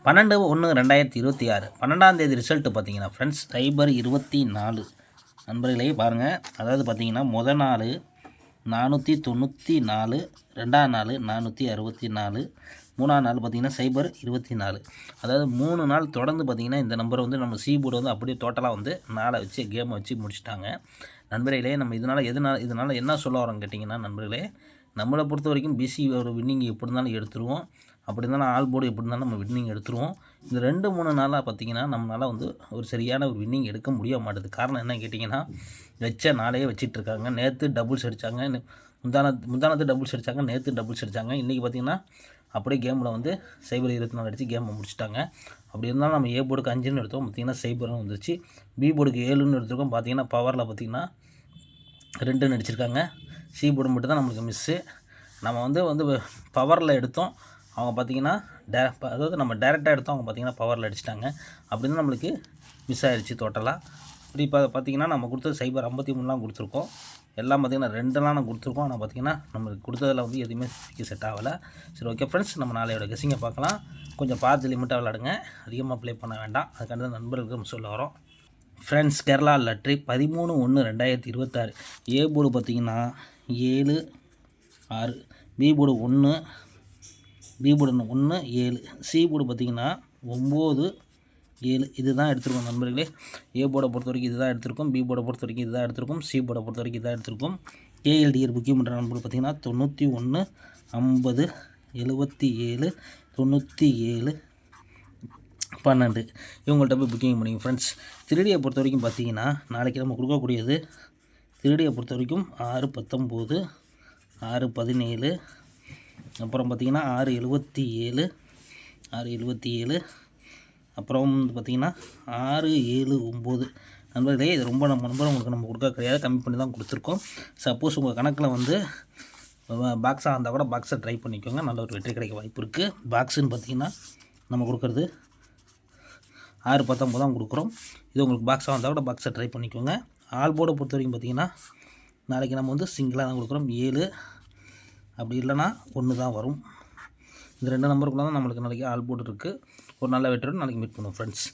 12/1/2026 12ஆம் தேதி ரிசல்ட்டு பார்த்தீங்கன்னா ஃப்ரெண்ட்ஸ் 024 நண்பர்களே பாருங்கள். அதாவது பார்த்தீங்கன்னா முதல் நாள் 494, ரெண்டாம் நாள் 464, மூணாம் நாள் பார்த்தீங்கன்னா 024. அதாவது 3 நாள் தொடர்ந்து பார்த்தீங்கன்னா இந்த நம்பரை வந்து நம்ம சி போர்டு வந்து அப்படியே டோட்டலாக வந்து நாளை வச்சு கேமை வச்சு முடிச்சிட்டாங்க நண்பர்களே. நம்ம இதனால் என்ன சொல்ல வரோன்னு கேட்டிங்கன்னா நண்பர்களே, நம்மளை பொறுத்த வரைக்கும் பிசி ஒரு வின்னிங் எப்படி இருந்தாலும் எடுத்துருவோம். அப்படி இருந்தாலும் ஆல் போர்டு எப்படி இருந்தாலும் நம்ம வின்னிங் எடுத்துருவோம். இந்த 2-3 நாளாக பார்த்திங்கன்னா நம்மளால் வந்து ஒரு சரியான ஒரு வின்னிங் எடுக்க முடிய மாட்டேது. காரணம் என்ன கேட்டிங்கன்னா, வச்ச நாளையே வச்சிட்ருக்காங்க. நேற்று டபுள்ஸ் அடித்தாங்க, முந்தானத்து டபுள்ஸ் அடித்தாங்க, நேற்று டபுள்ஸ் அடித்தாங்க. இன்றைக்கி பார்த்திங்கன்னா அப்படியே கேமில் வந்து 0-24 அடித்து கேமை முடிச்சிட்டாங்க. அப்படி இருந்தாலும் நம்ம ஏ போர்டுக்கு 5ன்னு எடுத்தோம், பார்த்திங்கன்னா 0ன்னு வந்துருச்சு. பி போர்டுக்கு 7ன்னு எடுத்துருக்கோம், பார்த்திங்கன்னா பவரில் பார்த்திங்கன்னா 2ன்னு அடிச்சிருக்காங்க. சி போர்டு மட்டும் தான் நம்மளுக்கு மிஸ்ஸு. நம்ம வந்து பவரில் எடுத்தோம், அவங்க பார்த்திங்கன்னா அதாவது நம்ம டேரெக்டாக எடுத்தோம், அவங்க பார்த்திங்கன்னா பவரில் அடிச்சிட்டாங்க. அப்படின்னு நம்மளுக்கு மிஸ் ஆகிடுச்சு டோட்டலாக. இப்படி பார்த்திங்கன்னா நம்ம கொடுத்தது 053 கொடுத்துருக்கோம். எல்லாம் பார்த்திங்கன்னா 2 நான் கொடுத்துருக்கோம். ஆனால் பார்த்திங்கன்னா நம்மளுக்கு கொடுத்ததில் வந்து எதுவுமே செட் ஆகலை. சரி, ஓகே ஃப்ரெண்ட்ஸ், நம்ம நாளையோட கெஸிங்கை பார்க்கலாம். கொஞ்சம் பார்த்து லிமிட்டாக விளாடுங்க, அதிகமாக ப்ளே பண்ண வேண்டாம். அதுக்காண்டி தான் நண்பர்களுக்கு நம்ம சொல்ல வரோம். Friends, Kerala lottery 13/1/2026 A board பார்த்திங்கன்னா 7, 6, B board 1, B board 1, 7, C board பார்த்திங்கன்னா 9, 7 இது தான் எடுத்துருக்கோம் நண்பர்களே. ஏ போர்டை பொறுத்த வரைக்கும் இது தான் எடுத்திருக்கோம், பி போர்டை பொறுத்த வரைக்கும் இது தான் எடுத்திருக்கோம், சி போர்டை பொறுத்த வரைக்கும் இதான் எடுத்திருக்கோம். கேஎல்டிஆர் புக்கிங் பண்ணுற நம்பர் பார்த்திங்கன்னா 91, 50, 77, 97, 12 இவங்கள்ட்ட போய் புக்கிங் பண்ணிங்க ஃப்ரெண்ட்ஸ். திருடியை பொறுத்த வரைக்கும் பார்த்திங்கன்னா நாளைக்கு நம்ம கொடுக்கக்கூடியது திருடியை பொறுத்த வரைக்கும் 6-19, 6-17, அப்புறம் பார்த்திங்கன்னா 6-77, 6-77, அப்புறம் பார்த்திங்கன்னா 6-7-9 நண்பர்களே. இது ரொம்ப நம்பர் உங்களுக்கு நம்ம கொடுக்க கிடையாது, கம்மி பண்ணி தான் கொடுத்துருக்கோம். சப்போஸ் உங்கள் கணக்கில் வந்து பாக்ஸாக இருந்தால் கூட பாக்ஸை ட்ரை பண்ணிக்கோங்க, நல்ல ஒரு வெற்றி கிடைக்க வாய்ப்பு இருக்குது. பாக்ஸுன்னு பார்த்திங்கன்னா நம்ம கொடுக்குறது 6-19 தான் கொடுக்குறோம். இது உங்களுக்கு பாக்ஸாக இருந்தால் கூட பாக்ஸை ட்ரை பண்ணிக்கோங்க. ஆல் போர்டை பொறுத்த வரைக்கும் பார்த்திங்கன்னா நாளைக்கு நம்ம வந்து சிங்கிளாக தான் கொடுக்குறோம். 7 அப்படி இல்லைனா 1 தான் வரும். இந்த 2 நம்பருக்குள்ள தான் நம்மளுக்கு நாளைக்கு ஆல் போர்டு இருக்குது. ஒரு நல்ல வெற்றியோடு நாளைக்கு மீட் பண்ணுவோம் ஃப்ரெண்ட்ஸ்.